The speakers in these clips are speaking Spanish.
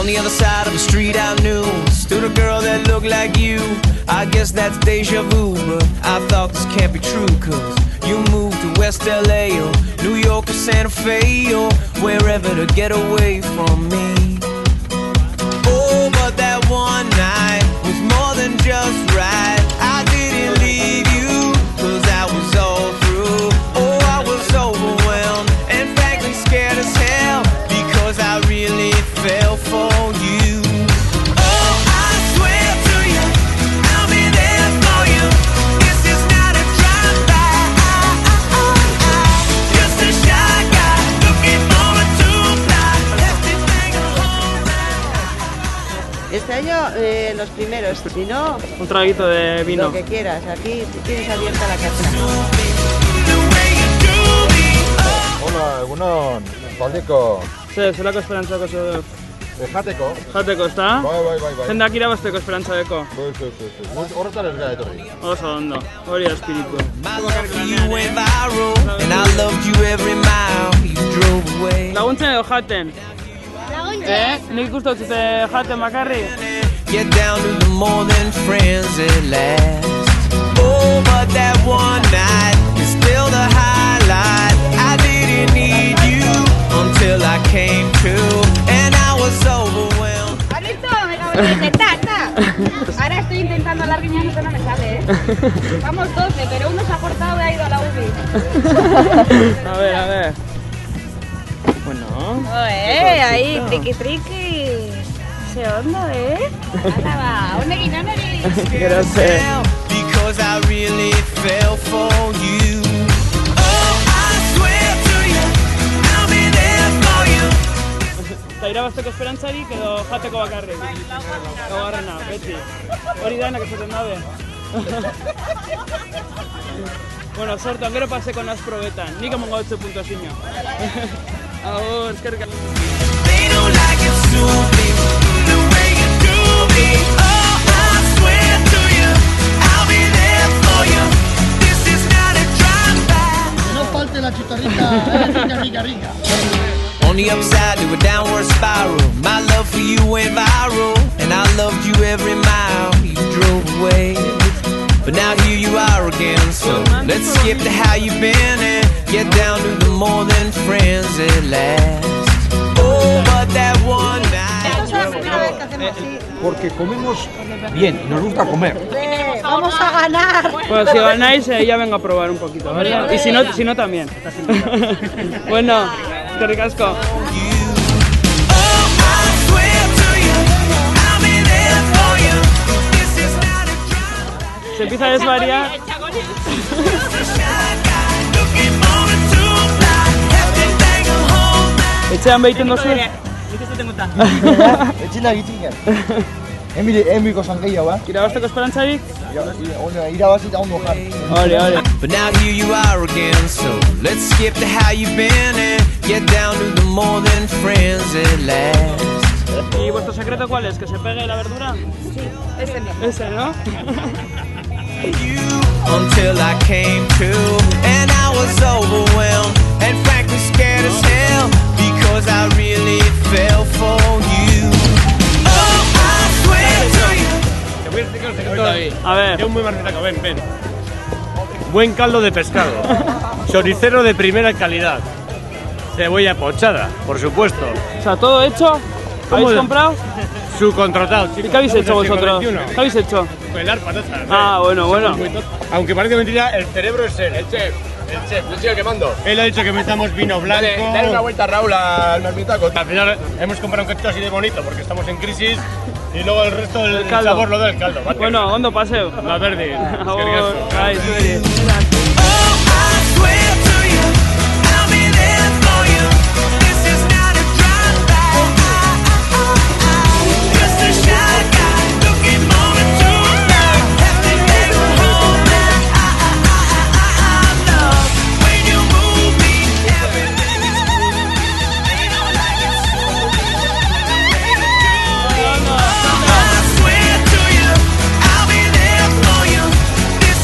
On the other side of the street I knew stood a girl that looked like you. I guess that's deja vu, but I thought this can't be true, cause you moved to West LA or New York or Santa Fe or wherever to get away from me. Oh, but that one night was more than just right. I didn't leave you, cause I was all through. Oh, I was overwhelmed and frankly scared as hell, because I really fell for you. Oh, I swear to you, I'll be there for you. This is not a drive-by, just a shy guy looking for a two-fly. Everything alright. Este año los primeros, si no, Un traguito de vino. lo que quieras. Aquí tienes abierta la casa. Hola, egunon, taldeko, Zelako esperantzako zeu. jateko. Jateko, ezta? Bai. Jendak irabazteko esperantzadeko. Horretan ez gara etorri. Oso ondo, hori da espiritu. My love for you went viral, and I loved you every mile you drove away. Laguntzen edo jaten? Nik uste dut jaten bakarri? Get down to the more than friends at last. Oh, but that one night is still the highlight. I didn't need you until I came to, and I was overwhelmed. ¿Has visto? Me acabo de intentar, Ahora estoy intentando hablar guiñando que no me sale, Vamos 12, pero uno se ha cortado y ha ido a la UBI. A ver. Bueno. Ahí, triqui. Se hondo, Hala va, onegi. Gracias. Because I really fell for you. Oh, I swear to you, I'll be there for you. Eta irabazteko esperantzarik edo jateko bakarrik? Laugarrena, beti. Hori denak esaten dabe. Bueno, sortuan, gero paseko naz probetan. Nik emongo dutze puntuazio. Agur, eskerrik asko. They don't like it soon, the way you do me. Oh, I swear to you, I'll be there for you. This is not a drive-by. No falte la chitarrita, rica. On the upside to a downward spiral, my love for you went viral, and I loved you every mile you drove away. But now here you are again, so let's skip to how you've been and get down to the more than friends at last. Oh, but that one night. Esta es la primera vez que hacemos así. Porque comemos bien, nos gusta comer. ¡Vamos a ganar! Bueno, si ganáis, ya vengo a probar un poquito, ¿vale? Y si no también. Bueno, eskerrik asko. Se empieza a desvariar. Etxean behiten dozu? Etxina gitzinean. Emiko zangeia, ba? Irabazteko esperantzarik? Irabazita ondo jarri. Hori. But now here you are again, so let's skip to how you've been and get down to the more than friends at last. ¿Y vuestro secreto cuál es? ¿Que se pegue la verdura? Sí, ese no. Ese, ¿no? You until I came to, and I was overwhelmed and frankly scared as hell, because I really fell for you. Oh, I swear to you. Te voy a explicar el secreto. A ver. Es muy marmitaco, ven. Buen caldo de pescado. Choricero de primera calidad. Cebolla pochada, por supuesto. O sea, ¿todo hecho? ¿Habéis comprado? Subcontratado. ¿Y qué habéis hecho vosotros? ¿Qué habéis hecho? Pelar patatas. Ah, bueno. Aunque parece mentira, el cerebro es él. El chef, yo soy el que mando. Él ha dicho que metamos vino blanco. Dale una vuelta, Raúl, al marmitaco. Al final hemos comprado un cachito así de bonito porque estamos en crisis y luego el resto del caldo. sabor lo da el caldo. ¿Vale? Bueno, ondo paseo. La verde. Agur, bai, zueri. I'll be there for you. This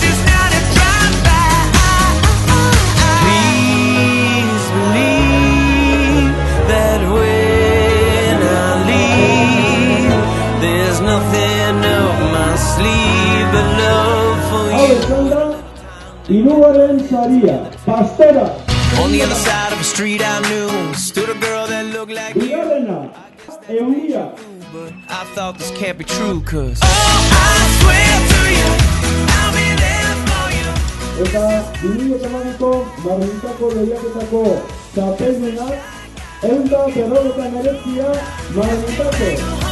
is not a drive-by. Hirugarren saria, Pastora. On the other side of the street I knew stood a girl that looked like you. Bigarrena, Eulia. But I thought this can't be true, cause I swear to you, I'll be there for you. Eta 2008ko Marmitako lehiaketako txapeldunak 159 Marmitako.